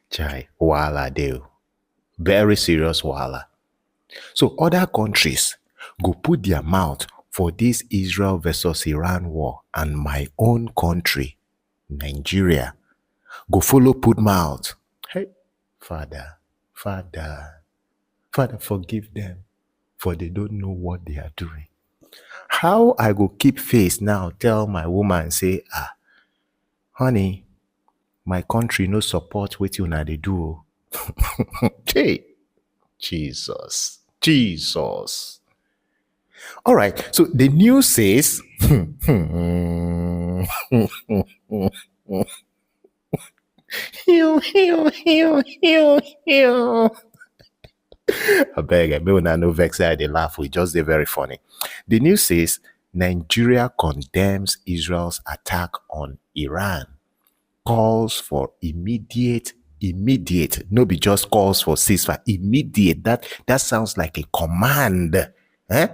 Chai, wahala deo. Very serious wahala. So other countries go put their mouth for this Israel versus Iran war, and my own country, Nigeria, go follow put mouth. Hey, Father, Father, Father, forgive them, for they don't know what they are doing. How I go keep face now, tell my woman, say, honey, my country no support what you they do. Hey, Jesus, Jesus. All right, so the news says, I beg, I may not know vex I they laugh. We just they very funny. The news says Nigeria condemns Israel's attack on Iran, calls for immediate, no be just calls for ceasefire, immediate. That sounds like a command. Eh?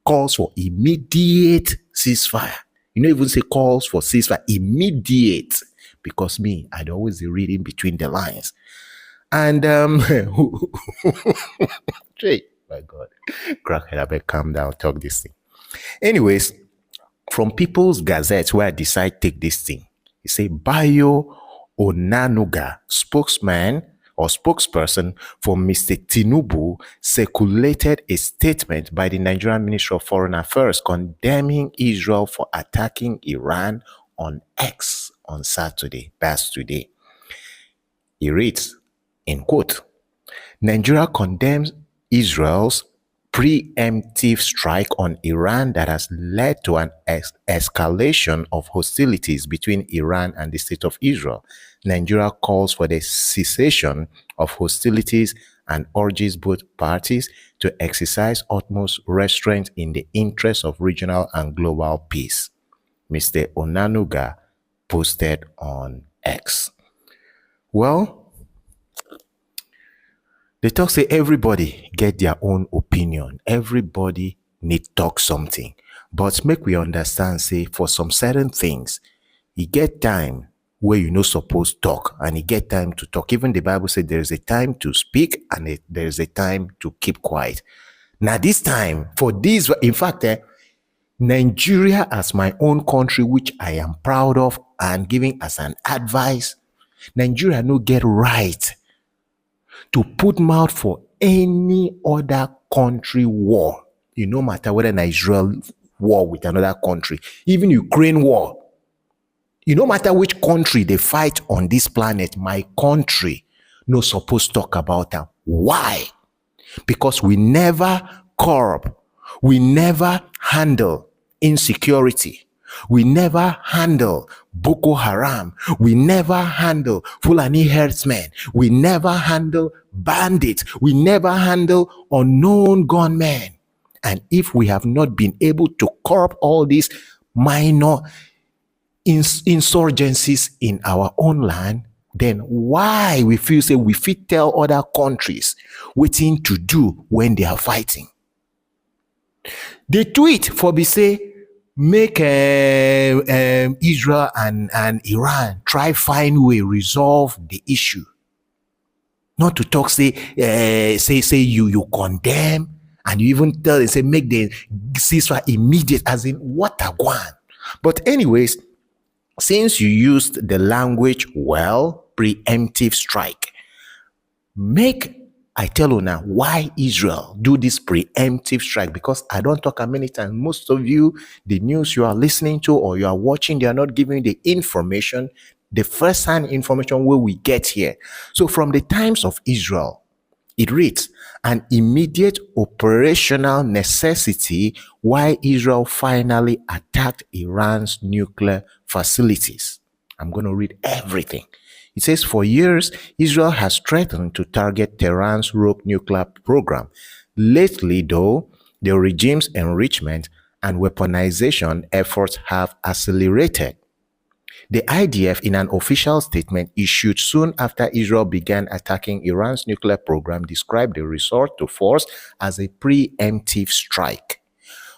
Calls for immediate ceasefire. You know, even say calls for ceasefire, immediate. Because me, I'd always be reading between the lines. And Jay, my God, crackhead, I better calm down, talk this thing. Anyways, from People's Gazette, where I decide take this thing, he say Bayo Onanuga, spokesman or spokesperson for Mr. Tinubu, circulated a statement by the Nigerian Ministry of Foreign Affairs condemning Israel for attacking Iran on X on Saturday, that's today. He reads, in quote, Nigeria condemns Israel's preemptive strike on Iran that has led to an escalation of hostilities between Iran and the State of Israel. Nigeria calls for the cessation of hostilities and urges both parties to exercise utmost restraint in the interest of regional and global peace. Mr. Onanuga posted on X. Well, they talk say everybody get their own opinion. Everybody need talk something. But make we understand, say, for some certain things, you get time where you no supposed talk, and you get time to talk. Even the Bible said there is a time to speak and there is a time to keep quiet. Now this time, for this, in fact, Nigeria as my own country, which I am proud of and giving as an advice, Nigeria no get right to put mouth for any other country war. You no matter whether an Israel war with another country, even Ukraine war. You no matter which country they fight on this planet, my country no supposed to talk about them. Why? Because we never curb, we never handle insecurity. We never handle Boko Haram. We never handle Fulani herdsmen. We never handle bandits. We never handle unknown gunmen. And if we have not been able to curb all these minor insurgencies in our own land, then why we feel say we fit tell other countries waiting to do when they are fighting? They tweet for be say, make Israel and Iran try find way resolve the issue. Not to talk say you condemn, and you even tell them say make the ceasefire immediate, as in what a guan. But anyways, since you used the language well, preemptive strike, make I tell you now why Israel do this preemptive strike, because I don't talk many times. Most of you, the news you are listening to or you are watching, they are not giving the information, the first-hand information where we get here. So from the times of Israel, it reads, an immediate operational necessity why Israel finally attacked Iran's nuclear facilities. I'm going to read everything. It says, for years, Israel has threatened to target Tehran's rogue nuclear program. Lately, though, the regime's enrichment and weaponization efforts have accelerated. The IDF, in an official statement issued soon after Israel began attacking Iran's nuclear program, described the resort to force as a preemptive strike.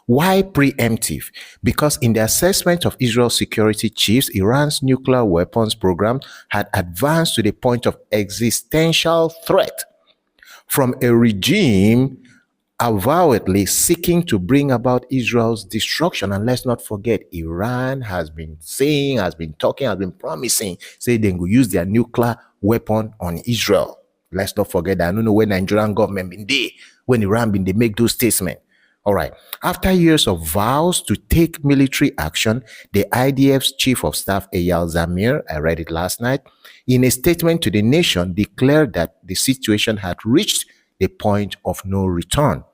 Why preemptive? Because in the assessment of Israel's security chiefs, Iran's nuclear weapons program had advanced to the point of existential threat from a regime avowedly seeking to bring about Israel's destruction. And let's not forget, Iran has been saying, has been talking, has been promising, say they will use their nuclear weapon on Israel. Let's not forget that. I don't know when Nigerian government been there, when Iran been they make those statements. All right. After years of vows to take military action, the IDF's chief of staff, Eyal Zamir, I read it last night, in a statement to the nation declared that the situation had reached the point of no return.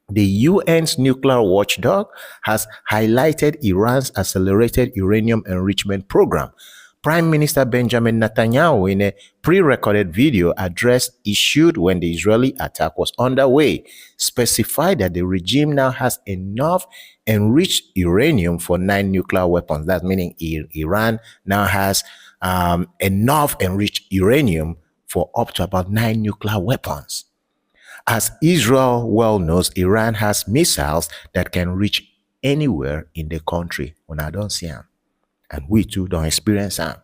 The UN's nuclear watchdog has highlighted Iran's accelerated uranium enrichment program. Prime Minister Benjamin Netanyahu, in a pre-recorded video address issued when the Israeli attack was underway, specified that the regime now has enough enriched uranium for 9 nuclear weapons. That's meaning Iran now has enough enriched uranium for up to about 9 nuclear weapons. As Israel well knows, Iran has missiles that can reach anywhere in the country when I don't see them. And we too don't experience them.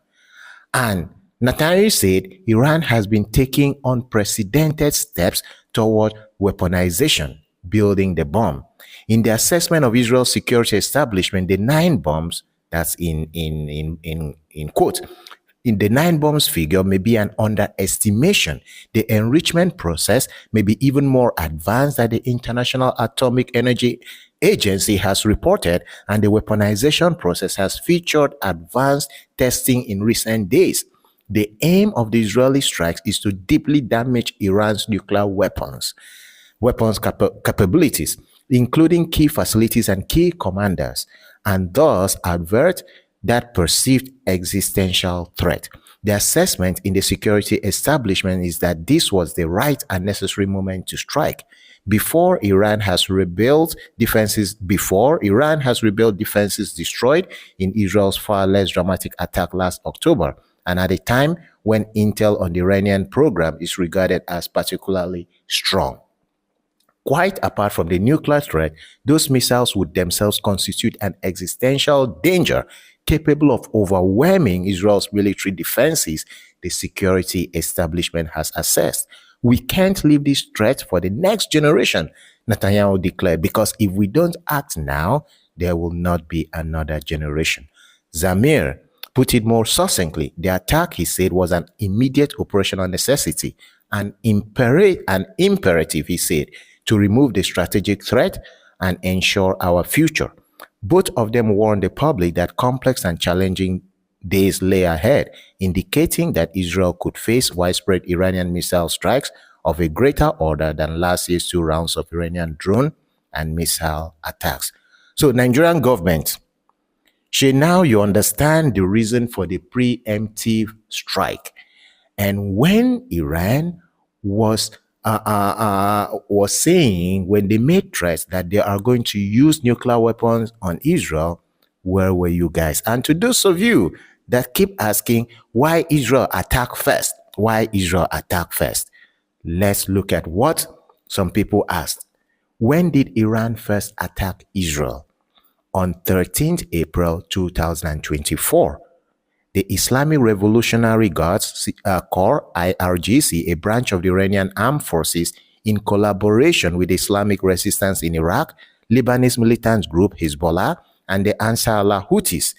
And Netanyahu said Iran has been taking unprecedented steps toward weaponization, building the bomb. In the assessment of Israel's security establishment, the 9 bombs, that's in quote, in the 9 bombs figure may be an underestimation. The enrichment process may be even more advanced than the International Atomic Energy Agency has reported, and the weaponization process has featured advanced testing in recent days. The aim of the Israeli strikes is to deeply damage Iran's nuclear weapons capabilities, including key facilities and key commanders, and thus avert that perceived existential threat. The assessment in the security establishment is that this was the right and necessary moment to strike. Before Iran has rebuilt defenses destroyed in Israel's far less dramatic attack last October, and at a time when intel on the Iranian program is regarded as particularly strong. Quite apart from the nuclear threat, those missiles would themselves constitute an existential danger capable of overwhelming Israel's military defenses, the security establishment has assessed. We can't leave this threat for the next generation, Netanyahu declared, because if we don't act now, there will not be another generation. Zamir put it more succinctly. The attack, he said, was an immediate operational necessity, an imperative, he said, to remove the strategic threat and ensure our future. Both of them warned the public that complex and challenging days lay ahead, indicating that Israel could face widespread Iranian missile strikes of a greater order than last year's 2 rounds of Iranian drone and missile attacks. So, Nigerian government, now you understand the reason for the preemptive strike. And when Iran was saying, when they made threats that they are going to use nuclear weapons on Israel, where were you guys? And to those of you that keep asking why Israel attack first, let's look at what some people asked. When did Iran first attack Israel? On 13th April 2024. The Islamic Revolutionary Guards Corps, IRGC, a branch of the Iranian Armed Forces, in collaboration with Islamic Resistance in Iraq, Lebanese militant group Hezbollah, and the Ansar Allah Houthis,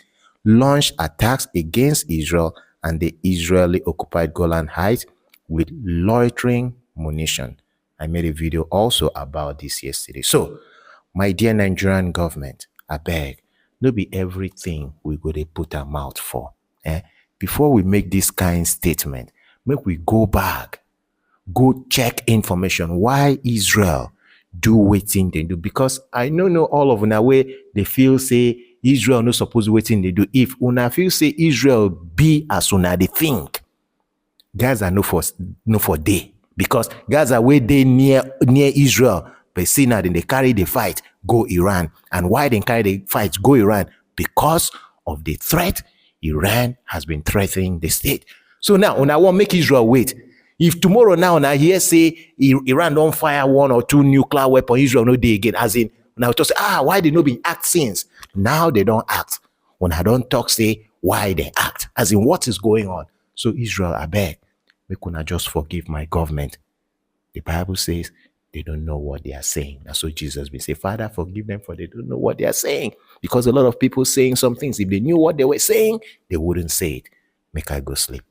launched attacks against Israel and the Israeli-occupied Golan Heights with loitering munition. I made a video also about this yesterday. So, my dear Nigerian government, I beg, no be everything we go to put our mouth for. Before we make this kind statement, make we go back, go check information why Israel do wetin they do, because I know all of una way they feel say Israel no suppose wetin they do. If una feel say Israel be as una they think, Gaza no for day, because Gaza where they near Israel, but see now then they carry the fight go Iran. And why they carry the fight go Iran? Because of the threat Iran has been threatening the state. So now, I want make Israel wait. If tomorrow now, hear say Iran don't fire 1 or 2 nuclear weapons, Israel no day again. As in, Now to say, why they no be act since? Now they don't act. When I don't talk, say why they act, as in what is going on. So Israel, I beg, make una just forgive my government. The Bible says they don't know what they are saying. That's so Jesus will say, Father, forgive them, for they don't know what they are saying. Because a lot of people saying some things, if they knew what they were saying, they wouldn't say it. Make I go sleep.